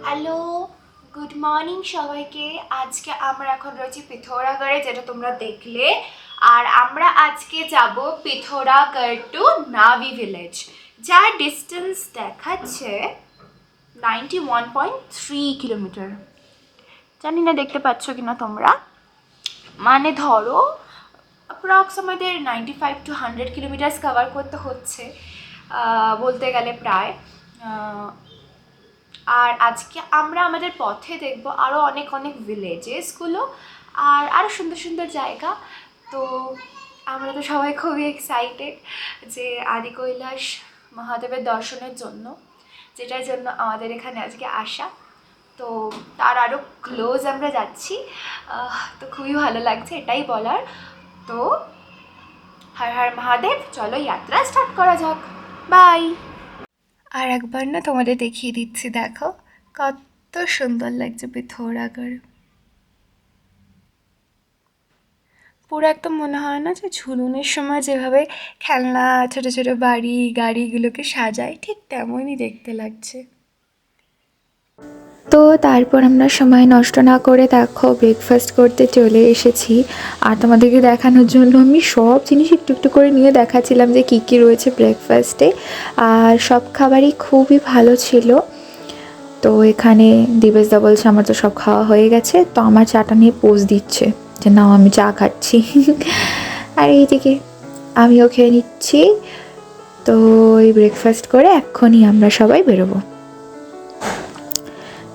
Hello, good morning সবাইকে। আজকে আমরা এখন রয়েছি পিথোরাগড়ে, যেটা তোমরা দেখলে। আর আমরা আজকে যাব পিথোরাগড় টু নাভি ভিলেজ, যার ডিস্টেন্স দেখাচ্ছে 91.3 কিলোমিটার। জানি না দেখতে পাচ্ছ কিনা তোমরা, মানে ধরো অ্যাপ্রক্স আমাদের 95 to 100 কিলোমিটার্স কভার করতে হচ্ছে বলতে গেলে প্রায়। আর আজকে আমরা আমাদের পথে দেখব আরও অনেক অনেক ভিলেজেসগুলো আর আরও সুন্দর সুন্দর জায়গা। তো আমরা তো সবাই খুবই এক্সাইটেড যে আদি কৈলাস মহাদেবের দর্শনের জন্য, যেটার জন্য আমাদের এখানে আজকে আসা। তো তার আরও ক্লোজ আমরা যাচ্ছি, তো খুবই ভালো লাগছে এটাই বলার। তো হর হর মহাদেব, চলো যাত্রা স্টার্ট করা যাক। বাই। আর একবার না তোমাদের দেখিয়ে দিচ্ছি, দেখো কত সুন্দর লাগছে পিথোরাগড়। পুরো একদম মনে হয় না যে ঝুলনের সময় যেভাবে খেলনা ছোটো ছোটো বাড়ি গাড়িগুলোকে সাজায়, ঠিক তেমনই দেখতে লাগছে। তো তারপর আমরা সময় নষ্ট না করে দেখো ব্রেকফাস্ট করতে চলে এসেছি। আর তোমাদেরকে দেখানোর জন্য আমি সব জিনিস একটু একটু করে নিয়ে দেখাচ্ছিলাম যে কী কী রয়েছে ব্রেকফাস্টে। আর সব খাবারই খুবই ভালো ছিল। তো এখানে দিবেশদা বলছে আমার তো সব খাওয়া হয়ে গেছে, তো আমার চাটা নিয়ে পোজ দিচ্ছে যে নাও আমি চা খাচ্ছি। আর এইদিকে আমিও খেয়ে নিচ্ছি। তো এই ব্রেকফাস্ট করে এক্ষুনি আমরা সবাই বেরোবো।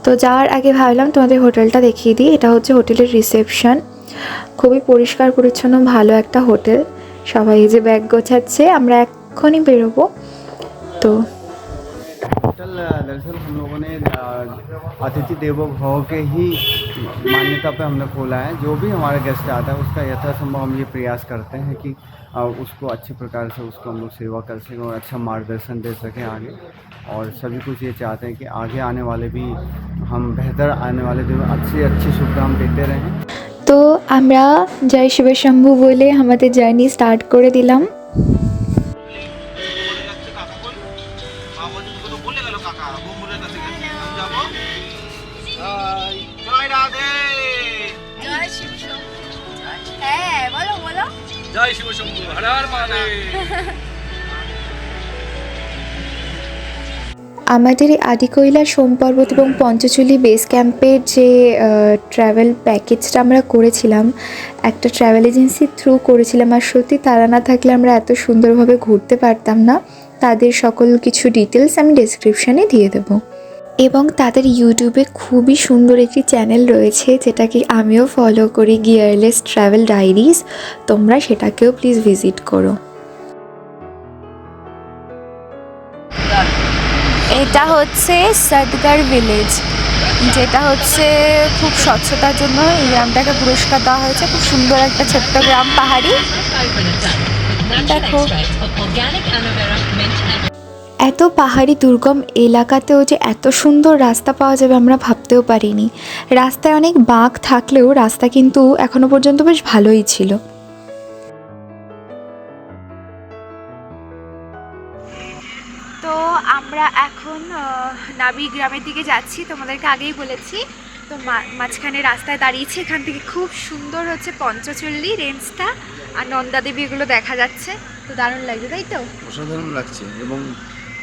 তো যাওয়ার আগে ভাবলাম তোমাদের হোটেলটা দেখিয়ে দিই। এটা হচ্ছে হোটেলের রিসেপশন, খুবই পরিষ্কার পরিচ্ছন্ন ভালো একটা হোটেল। সবাই যে ব্যাগ গোছাচ্ছে, আমরা এক্ষুনি বেরোবো। তো होटल दरअसल हम लोगों ने अतिथि देवो भव के ही मान्यता पे हमने खोला है। जो भी हमारा गेस्ट आता है उसका यथासंभव हम ये प्रयास करते हैं कि उसको अच्छे प्रकार से उसको हम लोग सेवा कर सकें और अच्छा मार्गदर्शन दे सकें आगे। और सभी कुछ ये चाहते हैं कि आगे आने वाले भी हम बेहतर आने वाले दिन अच्छी सुविधा हम देते रहें। তো আমরা জয় শিব শম্ভু বলে আমাদের জার্নি স্টার্ট করে দিলাম। জয় শিব শম্ভু, হর হর মহাদেব। আমাদের এই আদি কৈলাস সোমপর্বত এবং পঞ্চচুলি বেস ক্যাম্পের যে ট্রাভেল প্যাকেজটা আমরা করেছিলাম, একটা ট্রাভেল এজেন্সির থ্রু করেছিলাম। আর সত্যি তারা না থাকলে আমরা এত সুন্দরভাবে ঘুরতে পারতাম না। তাদের সকল কিছু ডিটেলস আমি ডেসক্রিপশানে দিয়ে দেবো। এবং তাদের ইউটিউবে খুবই সুন্দর একটি চ্যানেল রয়েছে, যেটাকে আমিও ফলো করি, গিয়ারলেস ট্রাভেল ডায়েরিজ। তোমরা সেটাকেও প্লিজ ভিজিট করো। এটা হচ্ছে সদগড় ভিলেজ, যেটা হচ্ছে খুব স্বচ্ছতার জন্য এই গ্রামটাকে পুরস্কার দেওয়া হয়েছে। খুব সুন্দর একটা ছোট্ট গ্রাম, পাহাড়ি। দেখো এত পাহাড়ি দুর্গম এলাকাতেও যে এত সুন্দর রাস্তা পাওয়া যাবে আমরা ভাবতেও পারিনি। রাস্তায় অনেক বাঁক থাকলেও রাস্তা কিন্তু এখনো পর্যন্ত বেশ ভালোই ছিল। তো আমরা এখন নাভি গ্রামের দিকে যাচ্ছি, তোমাদেরকে আগেই বলেছি। তো মাঝখানে রাস্তায় দাঁড়িয়েছি, এখান থেকে খুব সুন্দর হচ্ছে পঞ্চচল্লি রেঞ্জটা আর নন্দা দেবী এগুলো দেখা যাচ্ছে। তো দারুণ লাগছে, তাই তো? অসাধারণ লাগছে এবং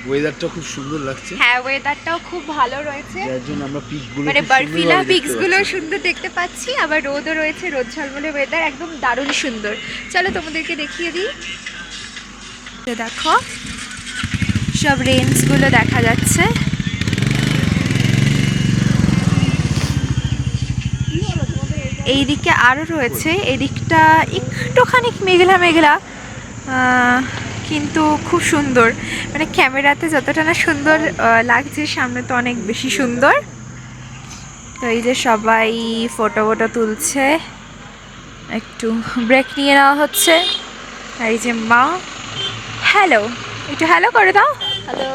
ওয়েদারটা খুব সুন্দর লাগছে। হ্যাঁ, ওয়েদারটাও খুব ভালো রয়েছে, যার জন্য আমরা পিকগুলো মানে বরফিলা পিকসগুলো সুন্দর দেখতে পাচ্ছি। আবার রোদও রয়েছে, রোদ ঝলমলে ওয়েদার, একদম দারুণ সুন্দর। চলো তোমাদেরকে দেখিয়ে দিই। দেখো সব রেঞ্জগুলো দেখা যাচ্ছে। এইদিকে আরও রয়েছে, এদিকটা একটুখানি মেঘলা মেঘলা, কিন্তু খুব সুন্দর। মানে ক্যামেরাতে যতটা না সুন্দর লাগছে, সামনে তো অনেক বেশি সুন্দর। তো এই যে সবাই ফটো তুলছে, একটু ব্রেক নিয়ে নেওয়া হচ্ছে। আর এই যে মা, হ্যালো, একটু হ্যালো করে দাও। হ্যালো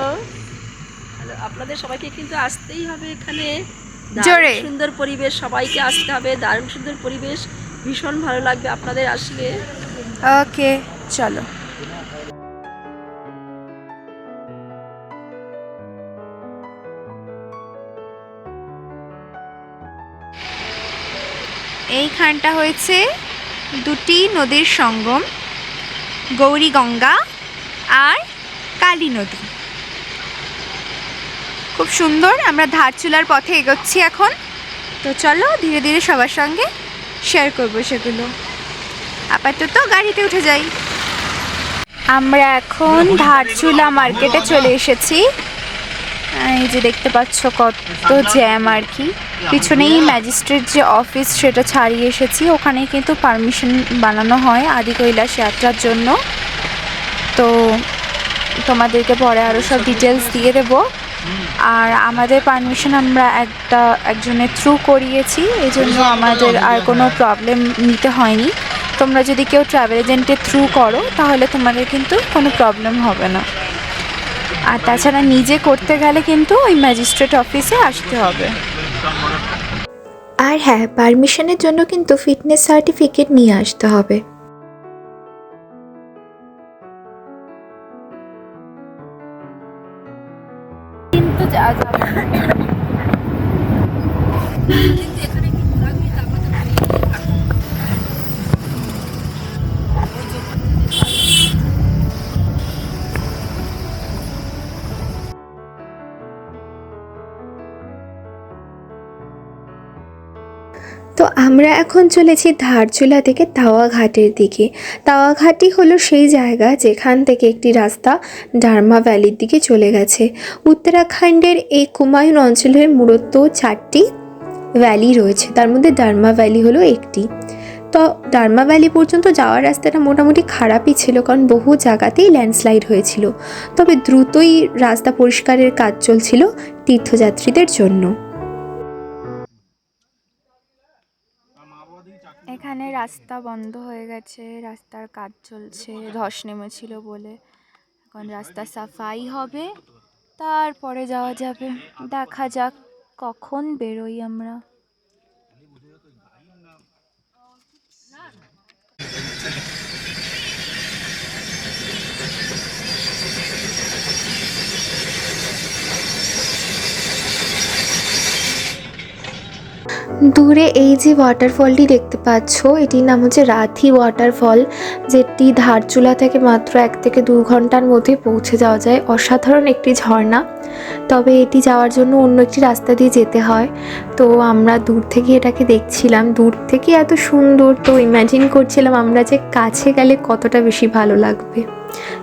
হ্যালো, আপনাদের সবাইকে কিন্তু আসতেই হবে এখানে। জোরে। সুন্দর পরিবেশ, সবাইকে আসতে হবে। দারুণ সুন্দর পরিবেশ, ভীষণ ভালো লাগবে আপনাদের আসলে। ওকে, চলো। এইখানটা হয়েছে দুটি নদীর সঙ্গম, গৌরী গঙ্গা আর কালী নদী। খুব সুন্দর। আমরা ধারচুলার পথে এগোচ্ছি এখন। তো চলো ধীরে ধীরে সবার সঙ্গে শেয়ার করবো সেগুলো। আপাতত গাড়িতে উঠে যাই। আমরা এখন ধারচুলা মার্কেটে চলে এসেছি। এই যে দেখতে পাচ্ছ কত জ্যাম আর কি। পিছনেই ম্যাজিস্ট্রেট যে অফিস সেটা ছাড়িয়ে এসেছি। ওখানেই কিন্তু পারমিশন বানানো হয় আদি কৈলাস যাত্রার জন্য। তো তোমাদেরকে পরে আরও সব ডিটেলস দিয়ে দেবো। আর আমাদের পারমিশন আমরা একজনের থ্রু করিয়েছি, এই জন্য আমাদের আর কোনো প্রবলেম নিতে হয়নি। তোমরা যদি কেউ ট্রাভেল এজেন্টের থ্রু করো তাহলে তোমাদের কিন্তু কোনো প্রবলেম হবে না। আর তাছাড়া নিজে করতে গেলে কিন্তু ওই ম্যাজিস্ট্রেট অফিসে আসতে হবে। আর হ্যাঁ, পারমিশনের জন্য কিন্তু ফিটনেস সার্টিফিকেট নিয়ে আসতে হবে। তো আমরা এখন চলেছি ধারচুলা থেকে তাওয়া ঘাটের দিকে। তাওয়া ঘাটই হলো সেই জায়গা যেখান থেকে একটি রাস্তা ডারমা ভ্যালির দিকে চলে গেছে। উত্তরাখণ্ডের এই কুমায়ুন অঞ্চলের মূলত 4টি ভ্যালি রয়েছে, তার মধ্যে ডারমা ভ্যালি হলো একটি। তো ডারমা ভ্যালি পর্যন্ত যাওয়ার রাস্তাটা মোটামুটি খারাপই ছিল, কারণ বহু জায়গাতেই ল্যান্ডস্লাইড হয়েছিল। তবে দ্রুতই রাস্তা পরিষ্কারের কাজ চলছিল তীর্থযাত্রীদের জন্য। এখানে রাস্তা বন্ধ হয়ে গেছে, রাস্তার কাজ চলছে, ধস নেমেছিল বলে। এখন রাস্তা সাফাই হবে, তারপরে যাওয়া যাবে। দেখা যাক কখন বেরোই আমরা। দূরে এই যে ওয়াটারফলটি দেখতে পাচ্ছ, এটির নাম হচ্ছে রাথি ওয়াটারফল, যেটি ধারচুলা থেকে মাত্র 1 থেকে 2 ঘন্টার মধ্যে পৌঁছে যাওয়া যায়। অসাধারণ একটি ঝর্ণা। তবে এটি যাওয়ার জন্য অন্য একটি রাস্তা দিয়ে যেতে হয়। তো আমরা দূর থেকে এটাকে দেখছিলাম, দূর থেকে এত সুন্দর, তো ইম্যাজিন করছিলাম আমরা যে কাছে গেলে কতটা বেশি ভালো লাগবে।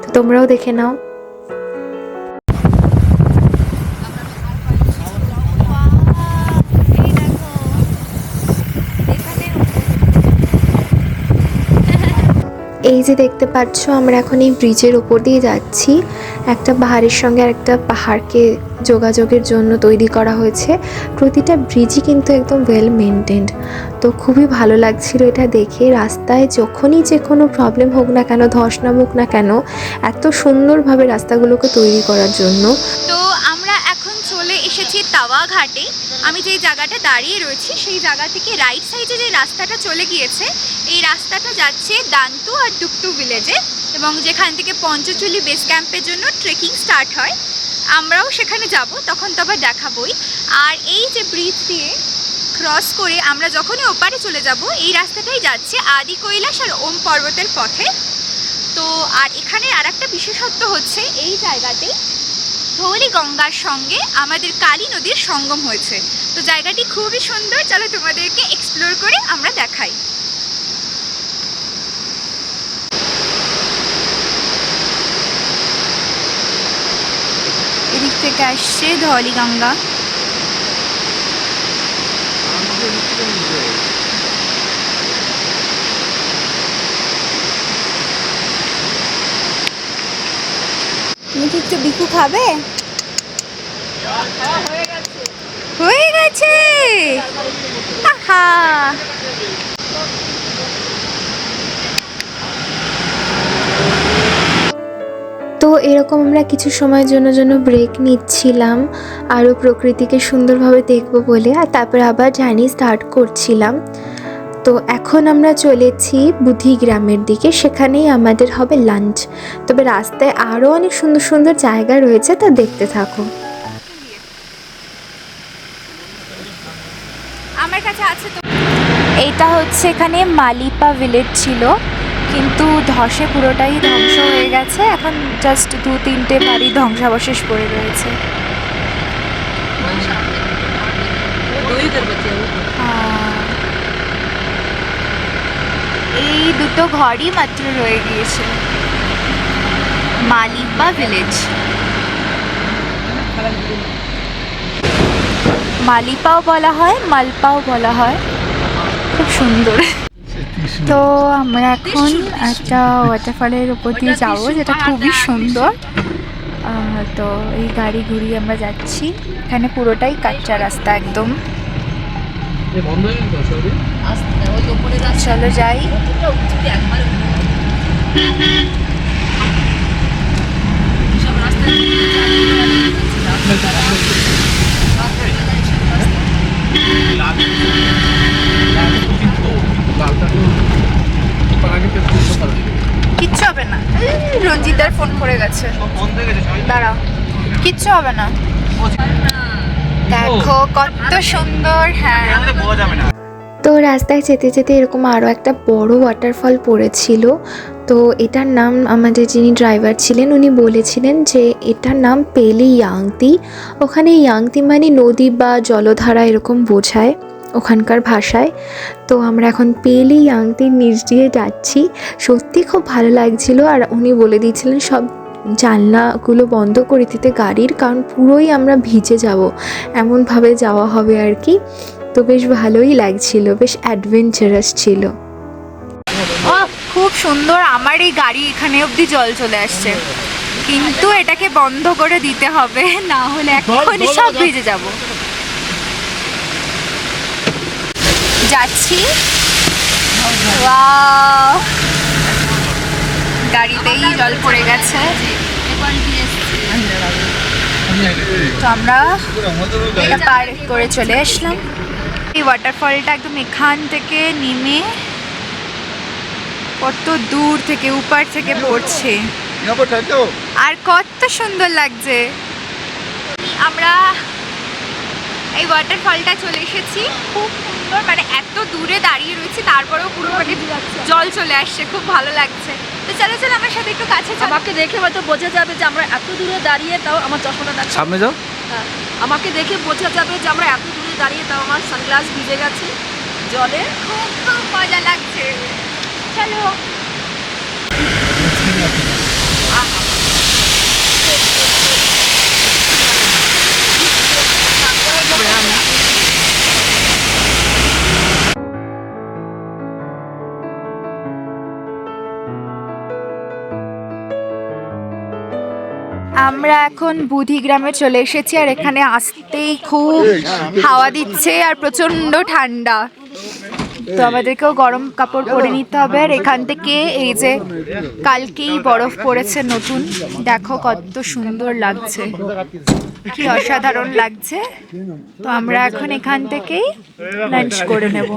তো তোমরাও দেখে নাও। এই যে দেখতে পাচ্ছ, আমরা এখন এই ব্রিজের ওপর দিয়ে যাচ্ছি। একটা পাহাড়ের সঙ্গে আরেকটা পাহাড়কে যোগাযোগের জন্য তৈরি করা হয়েছে। প্রতিটা ব্রিজই কিন্তু একদম ওয়েল মেনটেন্ড। তো খুবই ভালো লাগছিল এটা দেখে। রাস্তায় যখনই যে কোনো প্রবলেম হোক না কেন, ধস নামুক না কেন, এত সুন্দরভাবে রাস্তাগুলোকে তৈরি করার জন্য। তো আমরা এখন চলে এসেছি তাওয়া ঘাটে। আমি যেই জায়গাটা দাঁড়িয়ে রয়েছি সেই জায়গা থেকে রাইট সাইডে যে রাস্তাটা চলে গিয়েছে, এই রাস্তাটা যাচ্ছে দান্তু আর টুকটু ভিলেজে, এবং যেখান থেকে পঞ্চচুলি বেস ক্যাম্পের জন্য ট্রেকিং স্টার্ট হয়। আমরাও সেখানে যাব, তখন তো আবার দেখাবই। আর এই যে ব্রিজ দিয়ে ক্রস করে আমরা যখনই ওপারে চলে যাব, এই রাস্তাটাই যাচ্ছে আদি কৈলাস আর ওম পর্বতের পথে। তো আর এখানে আর একটা বিশেষত্ব হচ্ছে, এই জায়গাতে গৌরী গঙ্গার সঙ্গে আমাদের কালী নদীর সঙ্গম হয়েছে। তো জায়গাটি খুবই সুন্দর। চলো তোমাদেরকে এক্সপ্লোর করে আমরা দেখাই। এদিক থেকে আসছে ধওলি গঙ্গা। তুমি কি একটু বিকু খাবে? হয়ে গেছে। আহা, তো এরকম আমরা কিছু সময়ের জন্য ব্রেক নিচ্ছিলাম, আরও প্রকৃতিকে সুন্দরভাবে দেখব বলে, আর তারপর আবার জার্নি স্টার্ট করছিলাম। তো এখন আমরা চলেছি বুধি গ্রামের দিকে, সেখানেই আমাদের হবে লাঞ্চ। তবে রাস্তায় আরও অনেক সুন্দর সুন্দর জায়গা রয়েছে, তা দেখতে থাকো। আমার কাছে আছে তো। এইটা হচ্ছে এখানে মালিপা ভিলেজ ছিল, কিন্তু ধসে পুরোটাই ধ্বংস হয়ে গেছে। এখন জাস্ট 2-3টে বাড়ি ধ্বংসাবশেষ পড়ে রয়েছে। এই দুটো ঘরই মাত্র রয়ে গিয়েছে। মালিপা ভিলেজ, মালিপাও বলা হয়, মালপাও বলা হয়। খুব সুন্দর। তো আমরা এখন একটা ওয়াটারফলের উপর দিয়ে যাবো, যেটা খুবই সুন্দর। তো এই গাড়ি ঘুরিয়ে আমরা যাচ্ছি। এখানে পুরোটাই কাঁচা রাস্তা একদম। চলো যাই। কিচ্ছু হবে না, রঞ্জিতার ফোন করে গেছে, দাঁড়াও, কিচ্ছু হবে না। দেখো কত সুন্দর। হ্যাঁ, তো রাস্তায় যেতে যেতে এরকম আরও একটা বড় ওয়াটারফল পড়েছিল। তো এটার নাম আমাদের যিনি ড্রাইভার ছিলেন উনি বলেছিলেন যে এটার নাম পেলি ইয়াংতি। ওখানে ইয়াংতি মানে নদী বা জলধারা এরকম বোঝায় ওখানকার ভাষায়। তো আমরা এখন পেলি ইয়াংতির নিচ দিয়ে যাচ্ছি। সত্যি খুব ভালো লাগছিল। আর উনি বলে দিয়েছিলেন সব জানলাগুলো বন্ধ করে দিতে গাড়ির, কারণ পুরোই আমরা ভিজে যাব, এমনভাবে যাওয়া হবে আর কি। তো বেশ ভালোই লাগছিল, বেশ অ্যাডভেঞ্চারাস ছিল। খুব সুন্দর। আমার এই গাড়ি এখানে অবধি জল চলে আসছে, কিন্তু এটাকে বন্ধ করে দিতে হবে, না হলে এখনই সব ভিজে যাব। যাচ্ছি। ওয়াও, গাড়িতেই জল পড়ে গেছে। তো আমরা এটা পার করে চলে আসলাম। এই ওয়াটারফলটা একদম এখান থেকে নেমে কত দূর থেকে উপর থেকে পড়ছে, আর কত সুন্দর লাগছে। আমরা এই ওয়াটারফলটা চলে এসেছি, খুব সুন্দর। মানে এত দূরে দাঁড়িয়ে রয়েছি, তারপরেও পুরো মানে জল চলে আসছে, খুব ভালো লাগছে। তো চলো চলো আমার সাথে একটু কাছে চলো। আমাকে দেখে হয়তো বোঝা যাবে যে আমরা এত দূরে দাঁড়িয়ে, তাও আমার চশমাটা দেখো সামনে যাও। হ্যাঁ, আমাকে দেখে বোঝা যাবে যে আমরা এত দূরে দাঁড়িয়ে, তাও আমার সানগ্লাস ভিজে গেছে জলে। খুব খুব মজা লাগছে। চলো। আমরা এখন বুধিগ্রামে চলে এসেছি, আর এখানে আসতেই খুব হাওয়া দিচ্ছে আর প্রচণ্ড ঠান্ডা। তো আমাদেরকেও গরম কাপড় পরে নিতে হবে। আর এখান থেকে এই যে কালকেই বরফ পড়েছে নতুন, দেখো কত সুন্দর লাগছে, কি অসাধারণ লাগছে। তো আমরা এখন এখান থেকেই লাঞ্চ করে নেব।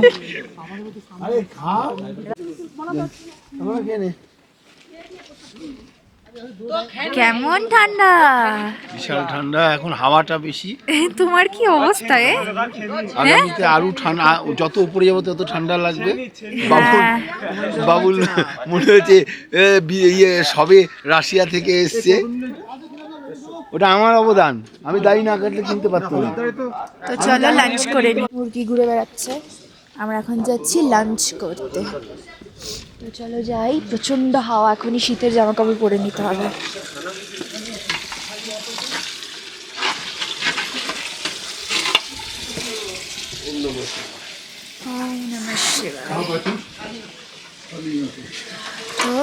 কেমন ঠান্ডা? বিশাল ঠান্ডা, এখন হাওয়াটা বেশি। তোমার কি অবস্থা? আগামীতে আরো ঠান্ডা, যত উপরে যাবো তত ঠান্ডা লাগবে। বাবুল বাবুল মনে হচ্ছে ইয়ে সবে রাশিয়া থেকে এসছে। ওটা আমার অবদান, আমি দাড়ি না কাটলে চিনতে পারতো না। তো চলো লাঞ্চ করে নিই। মুরগি ঘুরে বেড়াচ্ছে, আমরা এখন যাচ্ছি লাঞ্চ করতে। তো চলো যাই। প্রচণ্ড হাওয়া, এখনই শীতের জামা কাপড় পরে নিতে হবে। তো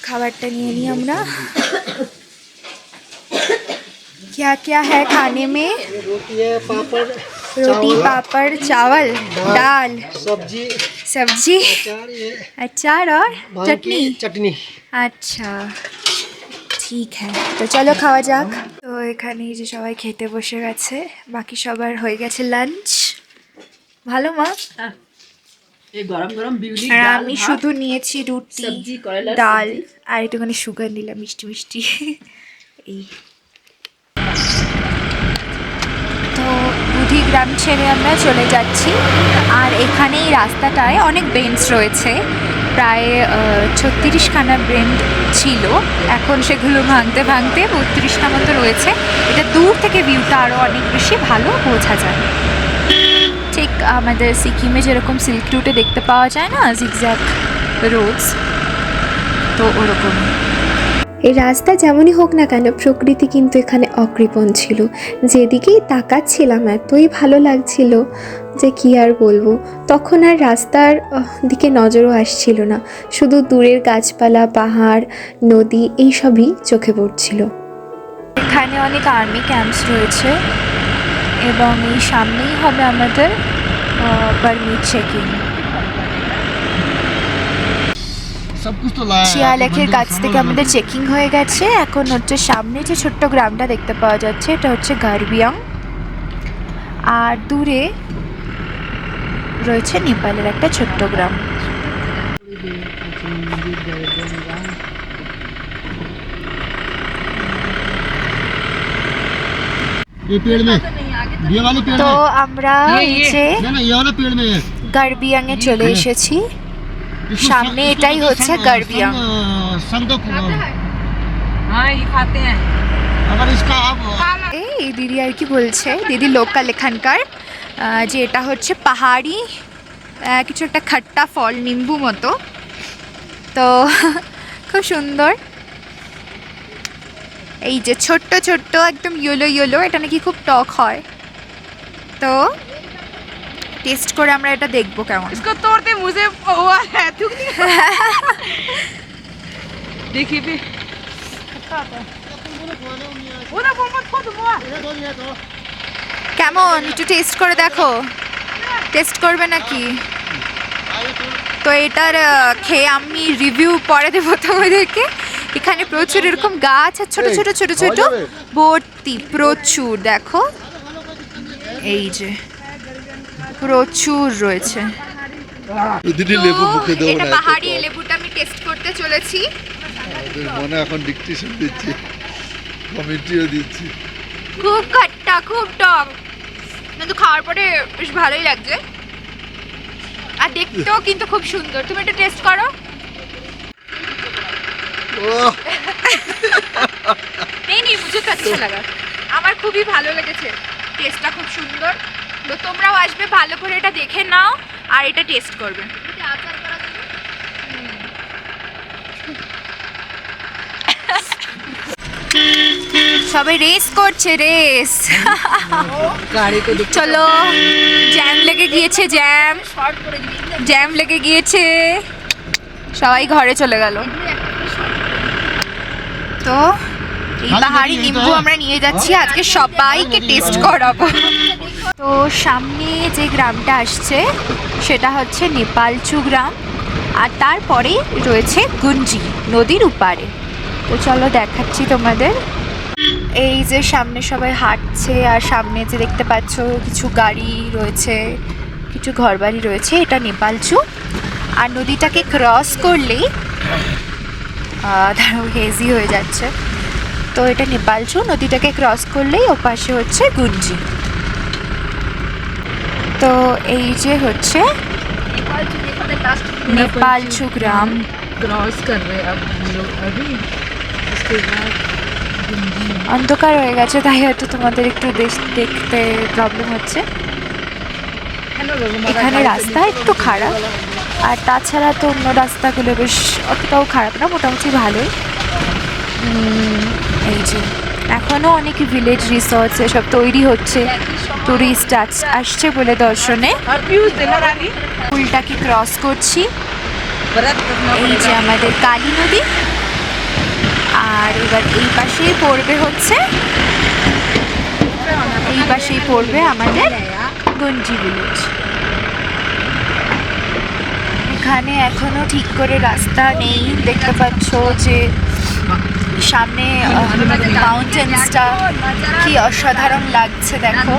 খাবারটা নিয়ে নিই আমরা। क्या क्या है खाने में? रोटी पापड़ चावल दाल सब्जी अचार और चटनी। अच्छा ঠিক হ্যাঁ, তো চলো খাওয়া যাক। তো এখানে যে সবাই খেতে বসে গেছে, বাকি সবার হয়ে গেছে লাঞ্চ। ভালো মা? এই গরম গরম বিউলি আর আমি শুধু নিয়েছি রুটি, ডাল আর একটুখানি সুগার নিলাম, মিষ্টি মিষ্টি। এই তো বুধিগ্রাম গ্রাম ছেড়ে আমরা চলে যাচ্ছি। আর এখানে এই রাস্তাটায় অনেক বেঞ্চ রয়েছে, প্রায় 36খানা বেঞ্চ ছিল, এখন সেগুলো ভাঙতে ভাঙতে 32টা মতো রয়েছে। এটা দূর থেকে ভিউটা আরও অনেক বেশি ভালো বোঝা যায়। ঠিক আমাদের সিকিমে যেরকম সিল্ক রুটে দেখতে পাওয়া যায় না জিগজ্যাগ রোডস, তো ওরকম। এই রাস্তা যেমনই হোক না কেন, প্রকৃতি কিন্তু এখানে অকৃপণ ছিল। যেদিকেই তাকাচ্ছিলাম এতই ভালো লাগছিল যে কি আর বলবো। তখন আর রাস্তার দিকে নজরও আসছিল না, শুধু দূরের গাছপালা, পাহাড়, নদী এইসবই চোখে পড়ছিল। এখানে অনেক আর্মি ক্যাম্পস রয়েছে এবং এই সামনেই হবে আমাদের পারমিট চেকিং। শিয়ালেখের কাছ থেকে আমাদের চেকিং হয়ে গেছে। এখন হচ্ছে সামনে যে ছোট্ট গ্রামটা দেখতে পাওয়া যাচ্ছে এটা হচ্ছে গার্বিয়াং, আর দূরে রয়েছে নেপালের একটা ছোট্ট গ্রাম। তো আমরা এই যে গার্বিয়াং এ চলে এসেছি। সামনে এটাই হচ্ছে গার্বিয়াং। এই দিদি আর কি বলছে, দিদি লোকাল এখানকার, যে এটা হচ্ছে পাহাড়ি কিছু একটা খাট্টা ফল, নিম্বু মতো, তো খুব সুন্দর। এই যে ছোট্ট ছোট্ট একদম ইয়েলো ইয়েলো, এটা নাকি খুব টক হয়, তো টেস্ট করে আমরা এটা দেখবো কেমন। इसको तोड़ते मुझे हुआ है तू देखिए भी ওরা বলবো কত মোয়া কেমন একটু টেস্ট করে দেখো। টেস্ট করবে নাকি? তো এটার খেয়ে আমি রিভিউ পরে দেবো তোমাদেরকে। এখানে প্রচুর এরকম গাছ আর ছোট ছোট ছোট ছোট ভর্তি, প্রচুর দেখো, এই যে প্রচুর রয়েছে। লেবু মুখে দেবো এটা না, পাহাড়ি লেবুটা আমি টেস্ট করতে চলেছি। মনে এখন ডিকটেশন দিচ্ছি, কমেন্ট্রিও দিচ্ছি। খুব খাট্টা, খুব টক, কিন্তু খাওয়ার পরে বেশ ভালোই লাগছে, আর দেখতেও কিন্তু খুব সুন্দর। তুমি এটা টেস্ট করো। নেই মুঝে তো আচ্ছা লাগা, আমার খুবই ভালো লেগেছে, টেস্টটা খুব সুন্দর। তো তোমরাও আসবে, ভালো করে এটা দেখে নাও আর এটা টেস্ট করবে। সবাই রেস করছে, রেস। চলো, জ্যাম লেগে গিয়েছে, জ্যাম লেগে গিয়েছে, সবাই ঘরে চলে গেল। তো এই পাহাড়ি নিম্বু আমরা নিয়ে যাচ্ছি, আজকে সবাইকে টেস্ট করাবো। তো সামনে যে গ্রামটা আসছে সেটা হচ্ছে নেপালচু গ্রাম, আর তারপরে রয়েছে গুঞ্জি, নদীর উপারে। তো চলো দেখাচ্ছি তোমাদের। এই যে সামনে সবাই হাঁটছে, আর সামনে যে দেখতে পাচ্ছ কিছু গাড়ি রয়েছে, কিছু ঘরবাড়ি রয়েছে, এটা নেপালচু। আর নদীটাকে ক্রস করলেই ধরো হেজি হয়ে যাচ্ছে, তো এটা নেপালচু। নদীটাকে ক্রস করলেই ওপাশে হচ্ছে গুঞ্জি। তো এই যে হচ্ছে নেপালচু গ্রাম। क्रॉस कर रहे हैं अब हम लोग अभी, उसके बाद অন্ধকার হয়ে গেছে, তাই হয়তো তোমাদের একটু দেখতে প্রবলেম হচ্ছে। এখানে রাস্তা একটু খারাপ, আর তাছাড়া তো অন্য রাস্তাগুলো বেশ অতটাও খারাপ না, মোটামুটি ভালোই। এই যে এখনও অনেক ভিলেজ রিসর্টস এসব তৈরি হচ্ছে, টুরিস্ট আসছে বলে দর্শনে। পুলটাকে ক্রস করছি, এই যে আমাদের কালী নদী, আর এবার এই পাশেই পড়বে হচ্ছে, এই পাশেই পড়বে আমাদের গুঞ্জি ভিলেজ। এখানে এখনো ঠিক করে রাস্তা নেই, দেখতে পাচ্ছ যে সামনে মাউন্টেন্সটা কি অসাধারণ লাগছে, দেখো।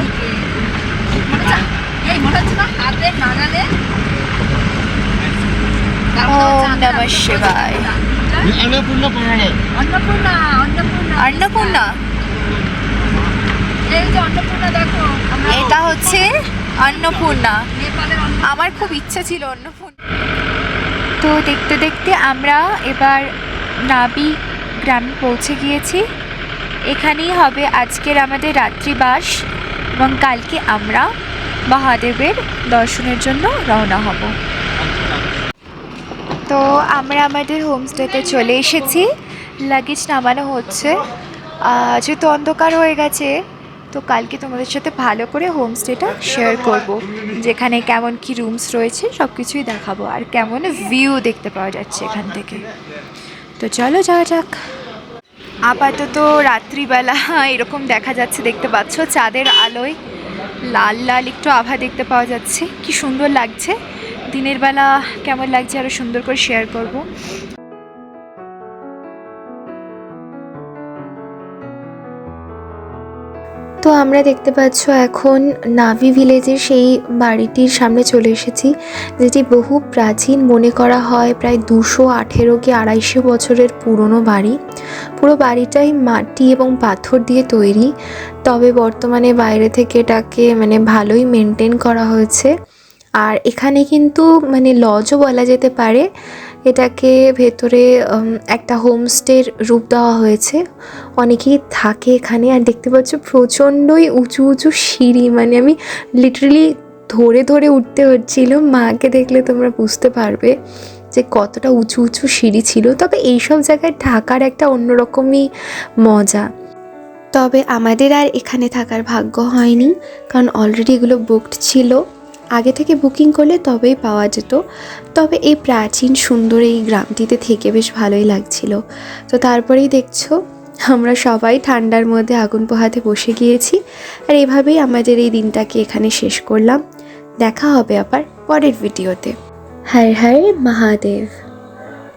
ওম নমঃ শিবায়। अन्नपूर्णा এই যে অন্নপূর্ণা দেখো, এটা হচ্ছে অন্নপূর্ণা। আমার খুব ইচ্ছা ছিল অন্নপূর্ণা। তো দেখতে দেখতে আমরা এবার নাবি গ্রামে পৌঁছে গিয়েছি। এখানেই হবে আজকের আমাদের রাত্রিবাস এবং কালকে আমরা মহাদেবের দর্শনের জন্য রওনা হব। তো আমরা আমাদের হোমস্টেতে চলে এসেছি, লাগেজ নামানো হচ্ছে। যেহেতু অন্ধকার হয়ে গেছে, তো কালকে তোমাদের সাথে ভালো করে হোমস্টেটা শেয়ার করব, যেখানে কেমন কি রুমস রয়েছে সব কিছুই দেখাবো, আর কেমন ভিউ দেখতে পাওয়া যাচ্ছে এখান থেকে। তো চলো যাওয়া যাক। আপাতত রাত্রিবেলা এরকম দেখা যাচ্ছে, দেখতে পাচ্ছ চাঁদের আলোয় লাল লাল একটু আভা দেখতে পাওয়া যাচ্ছে, কি সুন্দর লাগছে। দিনের বেলা কেমন লাগছে আরও সুন্দর করে শেয়ার করব। তো আমরা দেখতে পাচ্ছ এখন নাভি ভিলেজের সেই বাড়িটির সামনে চলে এসেছি, যেটি বহু প্রাচীন, মনে করা হয় প্রায় 218 কি 250 বছরের পুরনো বাড়ি। পুরো বাড়িটাই মাটি এবং পাথর দিয়ে তৈরি, তবে বর্তমানে বাইরে থেকে এটাকে ভালোই মেনটেন করা হয়েছে। আর এখানে কিন্তু লজও বলা যেতে পারে, এটাকে ভেতরে একটা হোমস্টের রূপ দেওয়া হয়েছে। অনেকেই থাকে এখানে। আর দেখতে পাচ্ছ প্রচণ্ডই উঁচু উঁচু সিঁড়ি, আমি লিটারালি ধরে ধরে উঠতে হচ্ছিল। মাকে দেখলে তোমরা বুঝতে পারবে যে কতটা উঁচু উঁচু সিঁড়ি ছিল। তবে এইসব জায়গায় থাকার একটা অন্যরকমই মজা। তবে আমাদের আর এখানে থাকার ভাগ্য হয়নি, কারণ অলরেডি এগুলো বুকড ছিল। আগে থেকে বুকিং করলে তবেই পাওয়া যেত। তবে এই প্রাচীন সুন্দর এই গ্রামটিতে থেকে বেশ ভালোই লাগছিল। তো তারপরেই দেখছো আমরা সবাই ঠান্ডার মধ্যে আগুন পোহাতে বসে গিয়েছি। আর এভাবেই আমাদের এই দিনটাকে এখানে শেষ করলাম। দেখা হবে আবার পরের ভিডিওতে। হর হর মহাদেব।